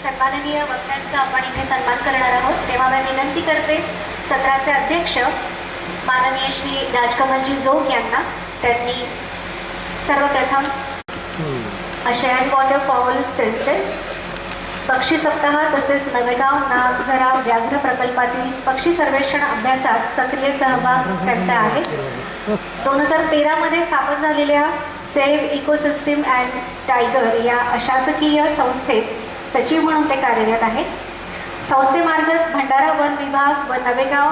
सन्माननीय वक्त्यांचा आपण इथे सन्मान करणार आहोत, तेव्हा मी विनंती करते सत्राचे अध्यक्ष माननीय श्री राजकमलजी जोग यांना, त्यांनी सर्वप्रथम शेअर वॉटर फॉल सेन्सेस, पक्षी सप्ताह तसेच नवेगाव नागझरा व्याघ्र प्रकल्पातील पक्षी सर्वेक्षण अभ्यासात सक्रिय सहभाग त्यांचा आहे. 2013 मध्ये स्थापन झालेल्या सेव्ह इकोसिस्टीम अँड टायगर या अशासकीय संस्थेत सचिव म्हणून ते कार्यरत आहेत. संस्थेमार्फत भंडारा वन विभाग व नवेगाव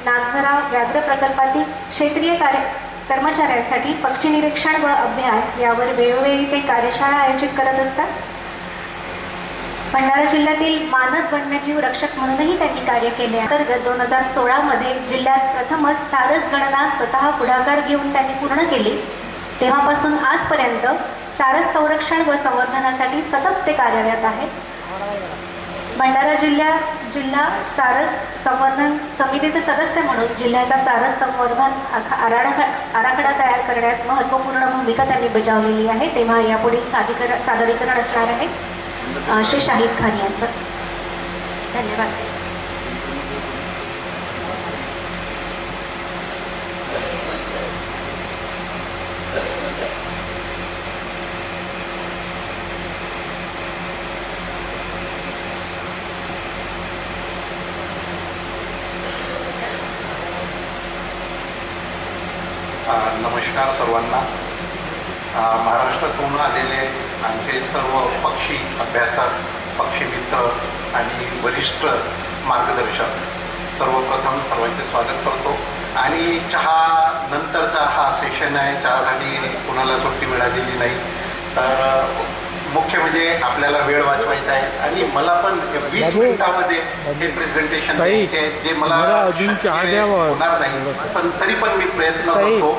नागझरा व्याघ्र प्रकल्पातील क्षेत्रीय कर्मचाऱ्यांसाठी पक्षी निरीक्षण व अभ्यास यावर वेळोवेळी ते कार्यशाळा आयोजित करत असतात. भंडारा जिल्ह्यातील मानद वन्यजीव रक्षक म्हणूनही त्यांनी कार्य केले. अंतर्गत 2016 मध्ये जिल्ह्यात प्रथमच सारस गणना स्वतः पुढाकार घेऊन त्यांनी पूर्ण केली. तेव्हापासून आजपर्यंत सारस संरक्षण व संवर्धनासाठी सतत ते कार्यरत आहेत. भंडारा जिल्हा सारस संवर्धन समितीचे सदस्य म्हणून जिल्ह्याचा सारस संवर्धन आराखडा तयार करण्यात महत्त्वपूर्ण भूमिका त्यांनी बजावलेली आहे. तेव्हा यापुढील सादरीकरण असणार आहे श्री शाहिद खान यांचं. धन्यवाद. नमस्कार सर्वांना. महाराष्ट्रातून आलेले आमचे सर्व पक्षी अभ्यासक, पक्षी मित्र आणि वरिष्ठ मार्गदर्शक, सर्वप्रथम सर्वांचे स्वागत करतो. आणि चहा नंतरचा हा सेशन आहे, चहासाठी कुणाला सुट्टी मिळालेली नाही. तर मुख्य म्हणजे आपल्याला वेळ वाचवायचा आहे आणि मला पण 20 मिनिटामध्ये हे प्रेझेंटेशन द्यायचे आहे, जे मला होणार नाही, पण तरी पण मी प्रयत्न करतो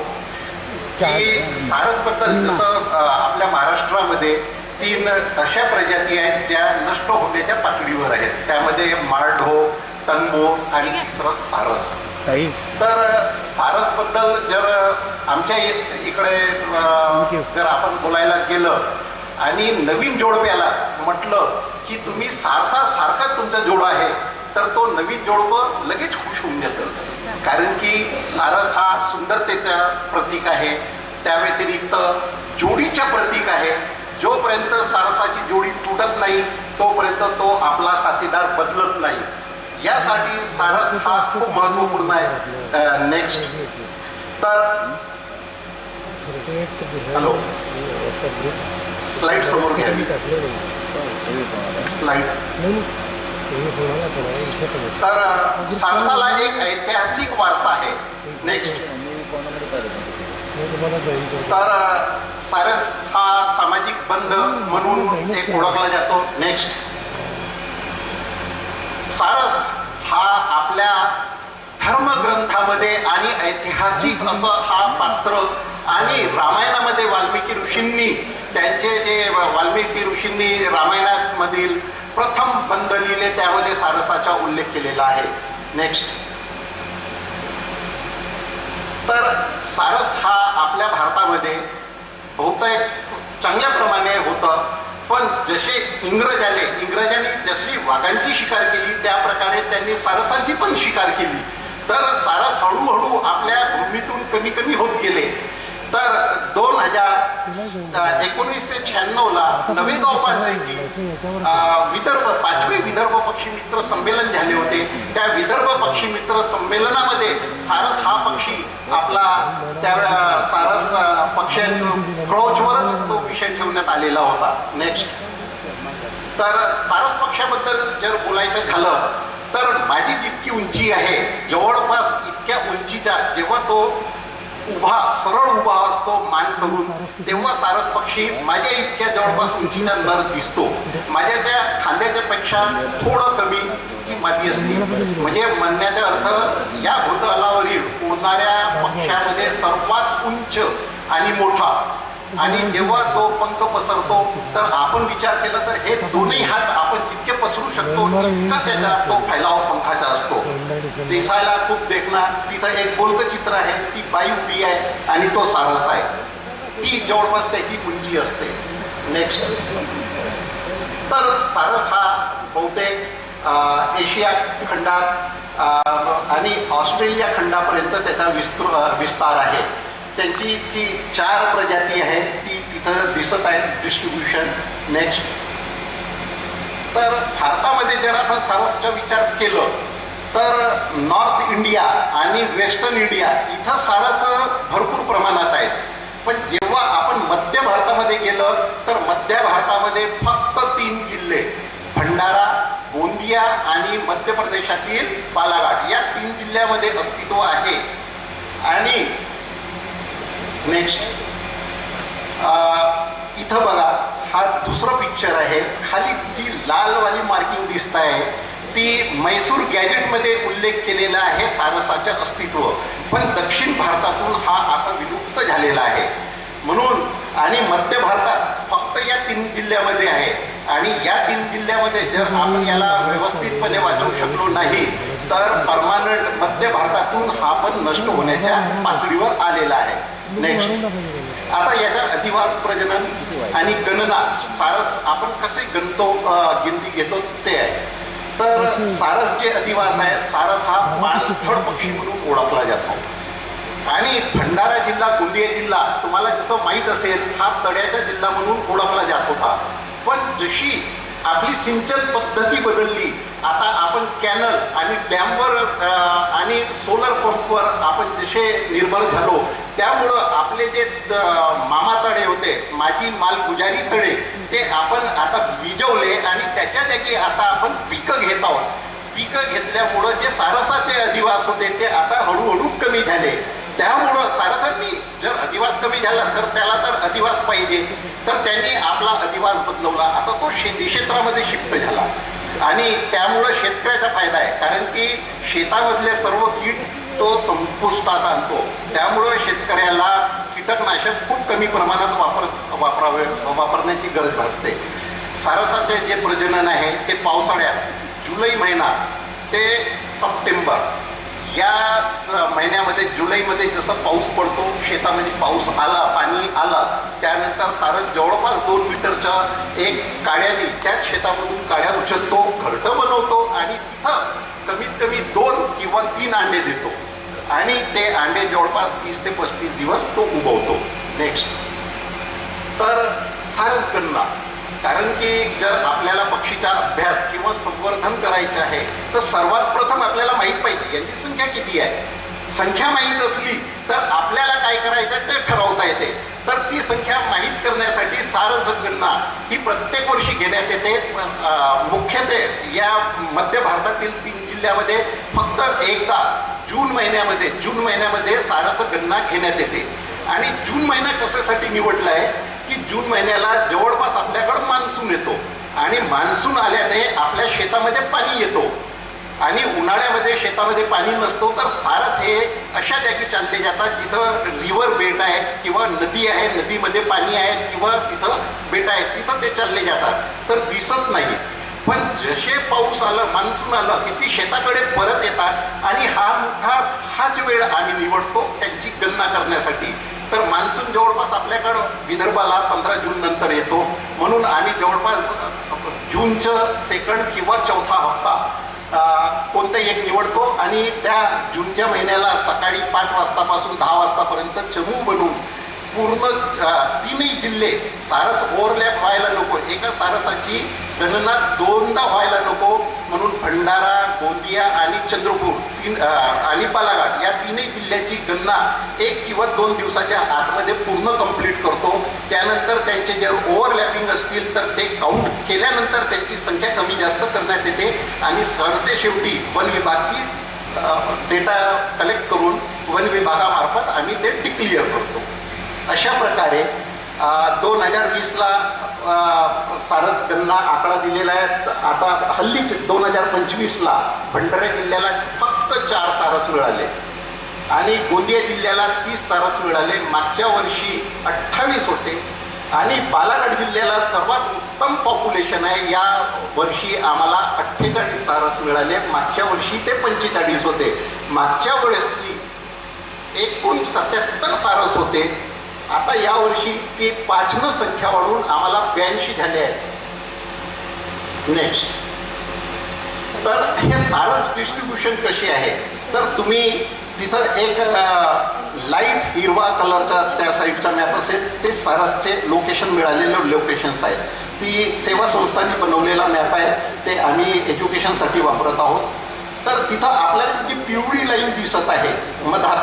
की सारसबद्दल जसं आपल्या महाराष्ट्रामध्ये 3 अशा प्रजाती आहेत ज्या नष्ट होण्याच्या पातळीवर आहेत. त्यामध्ये माळढो, तनमो आणि तिसरं सारस. तर सारसबद्दल जर आमच्या इकडे जर आपण बोलायला गेलं आणि नवीन जोडप्याला म्हटलं की तुम्ही सारखा तुमचा जोड आहे, तर तो नवीन जोडपं लगेच खुश होऊन येतं. कारण की सारस हा सुंदरतेचा प्रतीक आहे, त्या व्यतिरिक्त जोडीच्या प्रतीक आहे. जोपर्यंत सारसाची जोडी तुटत नाही तोपर्यंत तो आपला साथीदार बदलत नाही. यासाठी सारस हा खूप महत्वपूर्ण आहे. नेक्स्ट, तर हॅलो, स्लाइड समोर घ्यावी. स्लाइड. तर सारसाला एक ऐतिहासिक वारसा आहे. नेक्स्ट, तर सारस हा सामाजिक बंध म्हणून एक ओळखला जातो. नेक्स्ट, सारस हा आपल्या धर्मग्रंथामध्ये आणि ऐतिहासिक असं हा पात्र, आणि रामायणामध्ये वाल्मिकी ऋषींनी वाल्मिकी ऋषींनी रामायणामधील प्रथम बंध लिहिले, त्यामध्ये सारसाचा उल्लेख केलेला आहे. नेक्स्ट, तर सारस हा आपल्या भारतामध्ये बहुतेक चांगल्या प्रमाणे होतं, पण जसे इंग्रजांनी जशी वाघांची शिकार केली त्या प्रकारे त्यांनी सारसांची पण शिकार केली. तर सारस हळूहळू आपल्या भूमीतून कमी होत गेले. तर 1996 ला नवेगाव बांधायची पाचवे विदर्भ पक्षी मित्र संमेलन झाले होते. त्या विदर्भ पक्षी मित्र संमेलनामध्ये सारस हा पक्षी आपला त्या सारस पक्ष्यांवरच तो विषय ठेवण्यात आलेला होता. नेक्स्ट, तर सारस पक्ष्याबद्दल जर बोलायचं झालं तर माझी जितकी उंची आहे जवळपास इतक्या उंचीचा जेव्हा तो सरळ उभा असतो मान करून, तेव्हा सारस पक्षी माझ्या इतक्या जवळपास उंचीचा नर दिसतो. माझ्या त्या खांद्याच्या पेक्षा थोडं कमी ची माती असते. म्हणजे म्हणण्याचा अर्थ या भूतलावरील उडणाऱ्या पक्ष्यामध्ये सर्वात उंच आणि मोठा, आणि जेव्हा तो पंख पसरतो तर आपण विचार केला तर हे दोन्ही हात आपण जितके पसरू शकतो तितका त्याचा तो फैलाव पंखाचा असतो. दिसायला खूप देखणार. तिथं एक बोलक चित्र आहे, ती बाई उभी आहे आणि तो सारस आहे. ती जवळपास त्याची उंची असते. नेक्स्ट, तर सारस हा बहुतेक एशिया खंडात आणि ऑस्ट्रेलिया खंडापर्यंत त्याचा विस्तार आहे. त्यांची जी 4 प्रजाती आहेत ती तिथं दिसत आहेत डिस्ट्रीब्युशन. नेक्स्ट. तर भारतामध्ये जर आपण सारसचा विचार केलं तर नॉर्थ इंडिया आणि वेस्टर्न इंडिया इथं सारस भरपूर प्रमाणात आहेत. पण जेव्हा आपण मध्य भारतामध्ये गेलं तर मध्य भारतामध्ये फक्त 3 जिल्हे भंडारा, गोंदिया आणि मध्य प्रदेशातील बालाघाट या 3 जिल्ह्यामध्ये अस्तित्व आहे. आणि नेक्स्ट इथं बघा, हा दुसरा पिक्चर आहे. खाली जी लालवाली मार्किंग दिसत आहे ती म्हैसूर गॅजेटमध्ये उल्लेख केलेला आहे सारसाचे अस्तित्व. पण दक्षिण भारतातून हा आता विलुप्त झालेला आहे. म्हणून आणि मध्य भारतात फक्त या 3 जिल्ह्यामध्ये आहे. आणि या 3 जिल्ह्यामध्ये जर आपण याला व्यवस्थितपणे वाचवू शकलो नाही तर परमानंट मध्य भारतातून हा पण नष्ट होण्याच्या पातळीवर आलेला आहे. नेक्स्ट. आता याचा अधिवास प्रजनन आणि गणना सारस आपण कसे गिनती घेतो ते आहे. तर सारस जे अधिवास आहे, सारस हा 5 स्थळ पक्षी म्हणून ओळखला जातो. आणि भंडारा जिल्हा, गोंदिया जिल्हा तुम्हाला जसं माहीत असेल हा तड्याचा जिल्हा म्हणून ओळखला जात होता. पण जशी आपली सिंचन पद्धती बदलली, आता आपण कॅनल आणि डॅमवर आणि सोलर पंपवर आपण जसे निर्भर झालो, त्यामुळं आपले जे मामा तळे होते, माजी मालगुजारी तळे, ते आपण आता विजवले आणि त्याच्या जागी आता आपण पिकं घेत आहोत. पिकं घेतल्यामुळं जे सारसाचे अधिवास होते ते आता हळूहळू कमी झाले. त्यामुळं सारसांनी जर अधिवास कमी झाला तर त्याला तर अधिवास पाहिजे, तर त्यांनी आपला अधिवास बदलवला. आता तो शेती क्षेत्रामध्ये शिफ्ट झाला आणि त्यामुळं शेतकऱ्याचा फायदा आहे. कारण की शेतामधले सर्व कीड तो संपुष्टात आणतो. त्यामुळं शेतकऱ्याला कीटकनाशक खूप कमी प्रमाणात वापरण्याची गरज भासते. सारसाचे जे प्रजनन आहे ते पावसाळ्यात जुलै महिना ते सप्टेंबर या महिन्यामध्ये, जुलैमध्ये जसं पाऊस पडतो, शेतामध्ये पाऊस आला, पाणी आलं, त्यानंतर सारस जवळपास 2 मीटरच्या एक काड्याने त्याच शेतामधून काड्या उचलतो, घरटं बनवतो आणि तिथं कमीत कमी 2 किंवा 3 अंडे देतो. आणि ते अंडे जवळपास 30 ते 35 दिवस तो उगवतो. नेक्स्ट. तर सारस गणना, कारण की जर आपल्याला पक्षीचा अभ्यास किंवा संवर्धन करायचे आहे तर सर्वात प्रथम आपल्याला माहीत पाहिजे यांची संख्या किती आहे. संख्या माहीत असली तर आपल्याला काय करायचं ते ठरवता येते. तर ती संख्या माहीत करण्यासाठी सारस गणना ही प्रत्येक वर्षी घेण्यात येते. मुख्यत्वे या मध्य भारतातील 3 जिल्ह्यामध्ये फक्त एकदा जून महिन्यामध्ये सारस गणना घेण्यात येते. आणि जून महिना कशासाठी निवडला आहे की जून महिन्याला जवळपास आपल्याकडं मान्सून येतो आणि मान्सून आल्याने आपल्या शेतामध्ये पाणी येतो. आणि उन्हाळ्यामध्ये शेतामध्ये पाणी नसतो, तर सारस हे अशा जागी चालले जातात जिथं रिव्हर बेट आहे किंवा नदी आहे, नदीमध्ये पाणी आहे किंवा तिथं बेट आहे, तिथं ते चालले जातात. तर दिसत नाही. पण जसे पाऊस आलं, मान्सून आलं की ती शेताकडे परत येतात. आणि हाच वेळ आम्ही निवडतो त्यांची गणना करण्यासाठी. तर मान्सून जवळपास आपल्याकडं विदर्भाला 15 जून नंतर येतो. म्हणून आम्ही जवळपास जूनचं 2nd किंवा 4था हप्ता कोणतं एक निवडतो आणि त्या जूनच्या महिन्याला सकाळी 5 वाजतापासून 10 वाजतापर्यंत चमू बनवून पूर्ण 3ही जिल्हे सारस ओव्हरलॅप व्हायला नको, एका सारसाची गणना 2दा व्हायला नको म्हणून भंडारा, गोंदिया आणि चंद्रपूर आणि बालाघाट या 3ही जिल्ह्याची गणना 1 किंवा 2 दिवसाच्या आतमध्ये पूर्ण कंप्लीट करतो. त्यानंतर त्यांचे जर ओव्हरलॅपिंग असतील तर ते काउंट केल्यानंतर त्यांची संख्या कमी जास्त करण्यात येते आणि सरतेशेवटी वन विभागाची डेटा कलेक्ट करून वन विभागामार्फत आम्ही ते डिक्लेअर करतो. अशा प्रकारे 2020ला सारस गणना आकडा दिलेला आहे. आता हल्लीच 2025ला भंडारा जिल्ह्याला फक्त 4 सारस मिळाले आणि गोंदिया जिल्ह्याला 30 सारस मिळाले. मागच्या वर्षी 28 होते आणि बालाघाट जिल्ह्याला सर्वात उत्तम पॉप्युलेशन आहे. या वर्षी आम्हाला 48 सारस मिळाले. मागच्या वर्षी ते 45 होते. मागच्या वर्षी एकूण 77 सारस होते. आता यावर्षी ते 5 संख्या वाढून आम्हाला 82 झाले आहेत. नेक्स्ट. तर हे सारस डिस्ट्रीब्युशन कशी आहे, तर तुम्ही तिथं एक लाईट हिरवा कलरचा त्या साईडचा मॅप असेल, ते सारसचे लोकेशन मिळालेले लोकेशन्स आहेत. ती सेवा संस्थांनी बनवलेला मॅप आहे, ते आम्ही एज्युकेशनसाठी वापरत आहोत. तर तिथं आपल्याला जी पिवळी लाईन दिसत आहे मधात,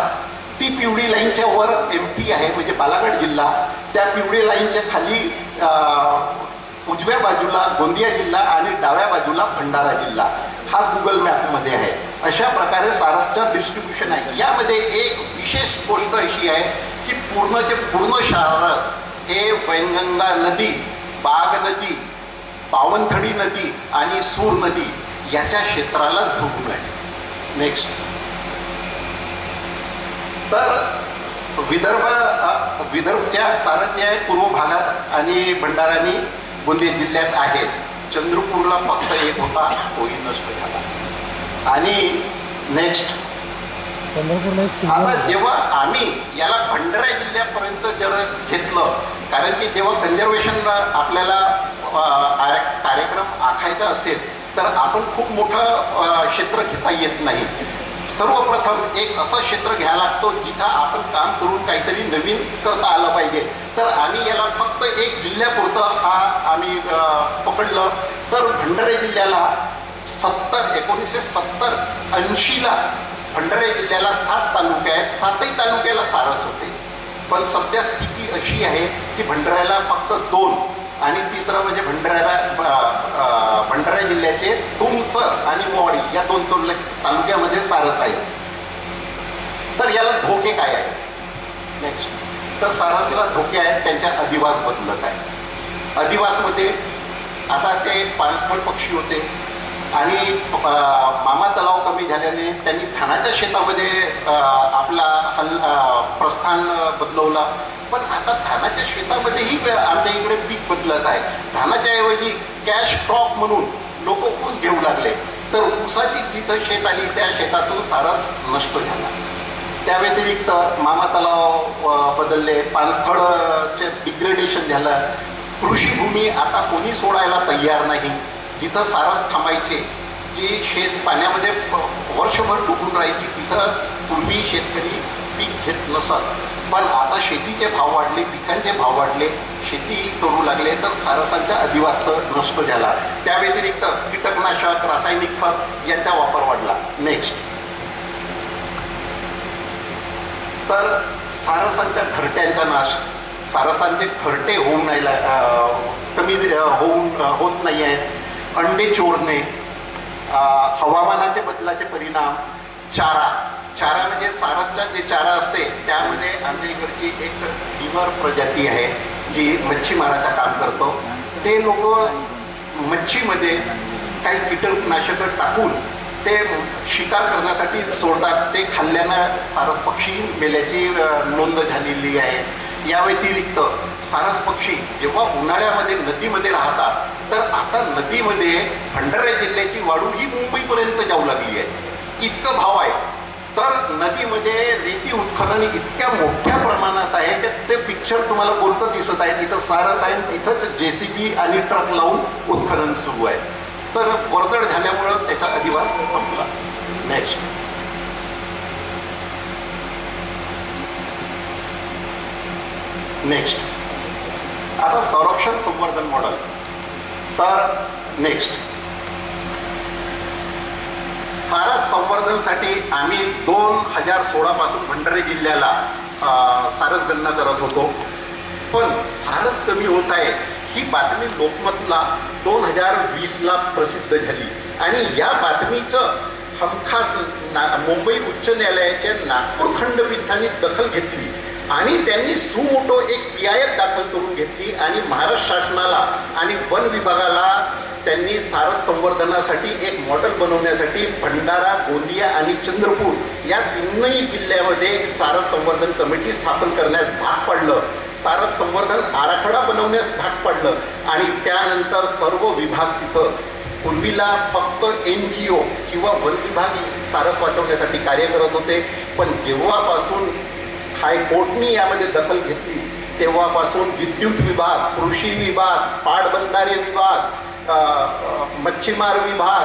ती पिवळी लाईनच्या वर MP आहे, म्हणजे बालाघाट जिल्हा. त्या पिवळी लाईनच्या खाली उजव्या बाजूला गोंदिया जिल्हा आणि डाव्या बाजूला भंडारा जिल्हा हा गुगल मॅपमध्ये आहे. अशा प्रकारे सारसचं डिस्ट्रीब्युशन आहे. यामध्ये एक विशेष गोष्ट अशी आहे की पूर्णचे पूर्ण सारस हे वैनगंगा नदी, बाग नदी, पावनथडी नदी आणि सूर नदी याच्या क्षेत्रालाच धरून आहे. नेक्स्ट, तर विदर्भच्या सारथ्या पूर्व भागात आणि भंडारा आणि गोंदिया जिल्ह्यात आहेत. चंद्रपूरला फक्त एक होता, तोही नष्ट झाला. आणि नेक्स्ट, आता जेव्हा आम्ही याला भंडारा जिल्ह्यापर्यंत जर घेतलं, कारण की जेव्हा कन्झर्वेशन आपल्याला कार्यक्रम आखायचा असेल तर आपण खूप मोठं क्षेत्र घेता येत नाही. सर्वप्रथम एक असं क्षेत्र घ्यायला लागतो जिथं आपण काम करून काहीतरी नवीन करता आलं पाहिजे. तर आम्ही याला फक्त एक जिल्ह्यापुरतं हा आम्ही पकडलं. तर भंडारा जिल्ह्याला 1970-80ला भंडारा जिल्ह्याला 7 तालुके आहेत. 7ही तालुक्याला सारस होते. पण सध्या स्थिती अशी आहे की भंडाऱ्याला फक्त 2 आणि तिसरं म्हणजे भंडारा जिल्ह्याचे तुमसर आणि मोवाडी या 2 तालुक्यामध्ये सारस आहे. तर याला धोके काय आहेत? नेक्स्ट, तर सारसला धोके आहेत त्यांच्या अधिवास बदलत आहे. अधिवासमध्ये आता ते पाणस्थळ पक्षी होते आणि मामा तलाव कमी झाल्याने त्यांनी धानाच्या शेतामध्ये आपला प्रस्थान बदलवला. पण आता धानाच्या शेतामध्येही आमच्या इकडे पीक बदलत आहे. धानाच्या ऐवजी कॅश क्रॉप म्हणून लोक ऊस घेऊ लागले. तर ऊसाची जिथं शेत आली त्या शेतातून सारस नष्ट झाला. त्या व्यतिरिक्त मामा तलाव बदलले, पाणस्थळचे डिग्रेडेशन झालं. कृषीभूमी आता कोणी सोडायला तयार नाही. जिथं सारस थांबायचे, जे शेत पाण्यामध्ये वर्षभर डुबून राहायची, तिथं पूर्वी शेतकरी पीक घेत नसत. पण आता शेतीचे भाव वाढले, पिकांचे भाव वाढले, शेती करू लागले, तर सारसांचा अधिवास नष्ट झाला. त्या व्यतिरिक्त कीटकनाशक, रासायनिक खत यांचा वापर वाढला. नेक्स्ट, तर सारसांच्या घरट्यांचा नाश. सारसांचे घरटे होऊन नाही कमी होत नाही आहेत. अंडे चोरणे, हवामानाचे बदलाचे परिणाम, चारा म्हणजे सारसचा जे चारा असते त्यामध्ये आमच्या इकडची एक डिमर प्रजाती आहे जी मच्छीमाराचं काम करतो. ते लोक मच्छीमध्ये काही कीटकनाशकं टाकून ते शिकार करण्यासाठी सोडतात. ते खाल्ल्यानं सारस पक्षी मेल्याची नोंद झालेली आहे. या व्यतिरिक्त सारस पक्षी जेव्हा उन्हाळ्यामध्ये नदीमध्ये राहतात, तर आता नदीमध्ये भंडारा जिल्ह्याची वाढू ही मुंबईपर्यंत जाऊ लागली आहे. इतकं भाव आहे. तर नदीमध्ये रेती उत्खनन इतक्या मोठ्या प्रमाणात आहे की ते पिक्चर तुम्हाला बोलतं दिसत आहे. तिथं सारस आहे, तिथंच JCB आणि ट्रक लावून उत्खनन सुरू आहे. तर वर्दळ झाल्यामुळं त्याचा अधिवास संपला. नेक्स्ट, आता संरक्षण संवर्धन मॉडेल. तर नेक्स्ट, सारस संवर्धनसाठी आम्ही 2016 पासून भंडारा जिल्ह्याला सारस गणना करत होतो. पण सारस कमी होत आहे ही बातमी लोकमतला 2020ला प्रसिद्ध झाली आणि या बातमीचं हमखास मुंबई उच्च न्यायालयाच्या नागपूर खंडपीठाने दखल घेतली आणि त्यांनी सुमोटो एक PIL दाखल करून घेतली आणि महाराष्ट्र शासनाला आणि वन विभागाला त्यांनी सारस संवर्धनासाठी एक मॉडेल बनवण्यासाठी भंडारा, गोंदिया आणि चंद्रपूर या 3ही जिल्ह्यामध्ये सारस संवर्धन कमिटी स्थापन करण्यास भाग पडलं. सारस संवर्धन आराखडा बनवण्यास भाग पडलं आणि त्यानंतर सर्व विभाग तिथं पूर्वीला फक्त NGO किंवा वन विभाग सारस वाचवण्यासाठी कार्य करत होते. पण जेव्हापासून हायकोर्टनी यामध्ये दखल घेतली तेव्हापासून विद्युत विभाग, कृषी विभाग, पाटबंधारे विभाग, मच्छीमार विभाग,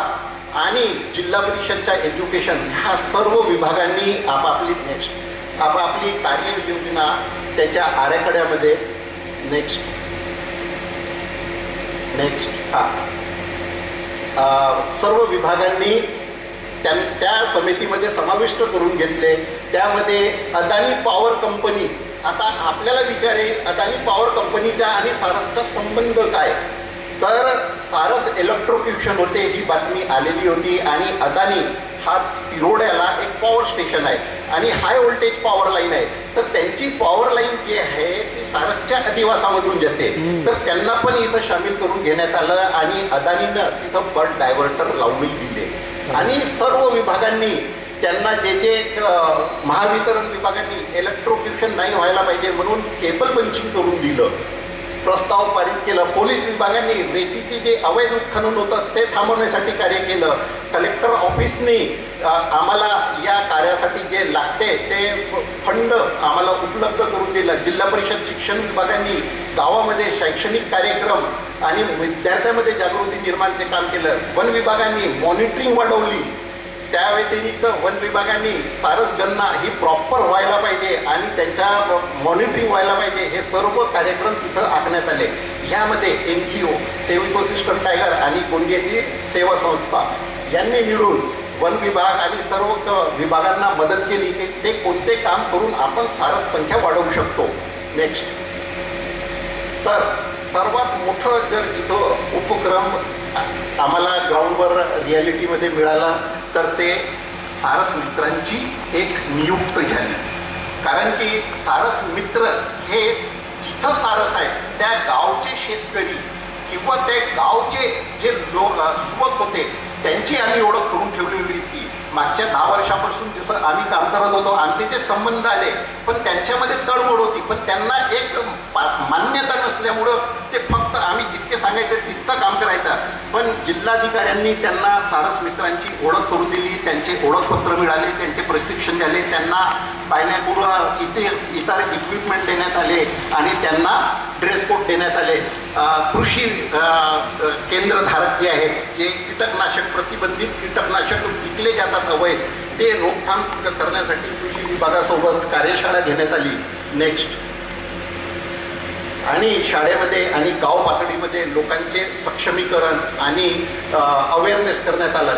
आणि जिल्हा परिषदच्या एज्युकेशन ह्या सर्व विभागांनी आपापली कार्ययोजना त्याच्या आराखड्यामध्ये सर्व विभागांनी त्या समितीमध्ये समाविष्ट करून घेतले. त्यामध्ये अदानी पॉवर कंपनी, आता आपल्याला विचार येईल अदानी पॉवर कंपनीचा आणि सारसचा संबंध काय, तर सारस इलेक्ट्रोक्युशन होते ही बातमी आलेली होती आणि अदानी हा तिरोड्याला एक पॉवर स्टेशन आहे आणि हाय व्होल्टेज पॉवर लाईन आहे. तर त्यांची पॉवर लाईन जी आहे ती सारसच्या अधिवासामधून जाते. तर त्यांना पण इथं सामील करून घेण्यात आलं आणि अदानीनं तिथं बल्ट डायव्हर्टर लावून दिले आणि सर्व विभागांनी त्यांना जे महावितरण विभागांनी इलेक्ट्रोक्युशन नाही व्हायला पाहिजे म्हणून केबल पंचिंग करून दिलं, प्रस्ताव पारित केला. पोलीस विभागाने रेतीचे जे अवैध उत्खनन होतं ते थांबवण्यासाठी कार्य केलं. कलेक्टर ऑफिसने आम्हाला या कार्यासाठी जे लागते ते फंड आम्हाला उपलब्ध करून दिला. जिल्हा परिषद शिक्षण विभागाने गावामध्ये शैक्षणिक कार्यक्रम आणि विद्यार्थ्यांमध्ये जागृती निर्माणचे काम केलं. वन विभागाने मॉनिटरिंग वाढवली. त्या व्यतिरिक्त वन विभागाने सारस गणना ही प्रॉपर व्हायला पाहिजे आणि त्यांच्या मॉनिटरिंग व्हायला पाहिजे हे सर्व कार्यक्रम तिथं आखण्यात आले. यामध्ये NGO, सेव्ह इकोसिस्टम टायगर आणि गोंदियाची सेवा संस्था यांनी मिळून वन विभाग आणि सर्व विभागांना मदत केली की ते कोणते काम करून आपण सारस संख्या वाढवू शकतो. तर सर्वात मोठं जर इथं उपक्रम आम्हाला ग्राउंडवर रियालिटीमध्ये मिळाला तर ते सारस मित्रांची एक नियुक्त झाली. कारण की सारस मित्र हे जिथं सारस आहे त्या गावचे शेतकरी किंवा त्या गावचे जे युवक होते त्यांची आम्ही ओळख करून ठेवलेली होती. मागच्या 10 वर्षापासून जसं आम्ही काम करत होतो आमचे जे संबंध आले पण त्यांच्यामध्ये तडमोड होती, पण त्यांना एक मान्यता नसल्यामुळं ते फक्त आम्ही जितके सांगायचं तितकं काम करायचं. पण जिल्हाधिकाऱ्यांनी त्यांना सारस मित्रांची ओळख करून दिली, त्यांचे ओळखपत्र मिळाले, त्यांचे प्रशिक्षण झाले, त्यांना बायनॅकुलर इतर इक्विपमेंट देण्यात आले आणि त्यांना ड्रेस कोड देण्यात आले. कृषी केंद्रधारक जे आहेत जे कीटकनाशक प्रतिबंधित कीटकनाशक विकले जातात अवैध ते रोकथाम करण्यासाठी कृषी विभागासोबत कार्यशाळा घेण्यात आली. आणि शाळेमध्ये आणि गाव पातळीमध्ये लोकांचे सक्षमीकरण आणि अवेअरनेस करण्यात आला.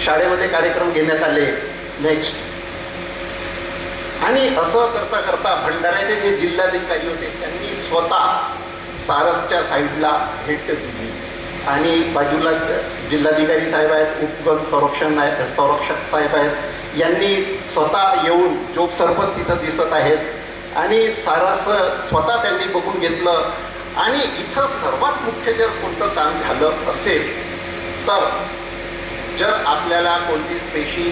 शाळेमध्ये कार्यक्रम घेण्यात आले. आणि असं करता करता भंडाऱ्याचे जे जिल्हाधिकारी होते त्यांनी स्वतः सारसच्या साईडला भेट दिली आणि बाजूला जिल्हाधिकारी साहेब आहेत, उपगण संरक्षक साहेब आहेत, यांनी स्वतः येऊन जोग सरपंच तिथं दिसत आहेत आणि सारस स्वतः त्यांनी बघून घेतलं. आणि इथं सर्वात मुख्य जर कोणतं काम झालं असेल तर जर आपल्याला कोणती स्पेशी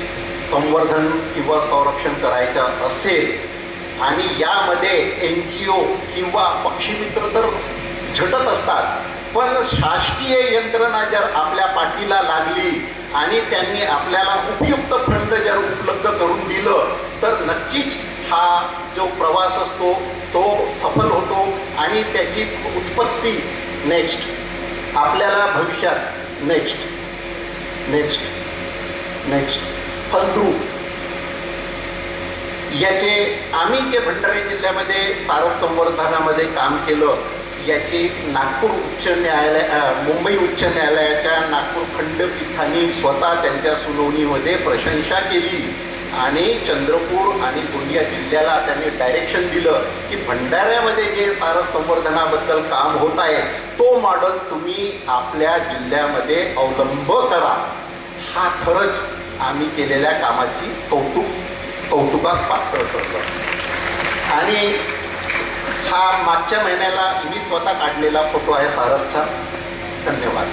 संवर्धन किंवा संरक्षण करायचं असेल आणि यामध्ये NGO किंवा पक्षीमित्र तर झटत असतात, पण शासकीय यंत्रणा जर आपल्या पाठीला लागली आणि त्यांनी आपल्याला उपयुक्त फंड जर उपलब्ध करून दिलं तर नक्कीच हा जो प्रवास असतो तो सफल होतो आणि त्याची उत्पत्ती आपल्याला भविष्यात फलद्रूप याचे आम्ही जे भंडारा जिल्ह्यामध्ये सारस संवर्धनामध्ये काम केलं याची नागपूर उच्च न्यायालय मुंबई उच्च न्यायालयाच्या नागपूर खंडपीठाने स्वतः त्यांच्या सुनावणीमध्ये प्रशंसा केली आणि चंद्रपूर आणि गोंदिया जिल्ह्याला त्यांनी डायरेक्शन दिलं की भंडाऱ्यामध्ये जे सारस संवर्धनाबद्दल काम होत आहे तो मॉडेल तुम्ही आपल्या जिल्ह्यामध्ये अवलंब करा. हा खरंच आम्ही केलेल्या कामाची कौतुकास पात्र ठरलं. आणि हा मागच्या महिन्याला मी स्वतः काढलेला फोटो आहे सारसचा. धन्यवाद.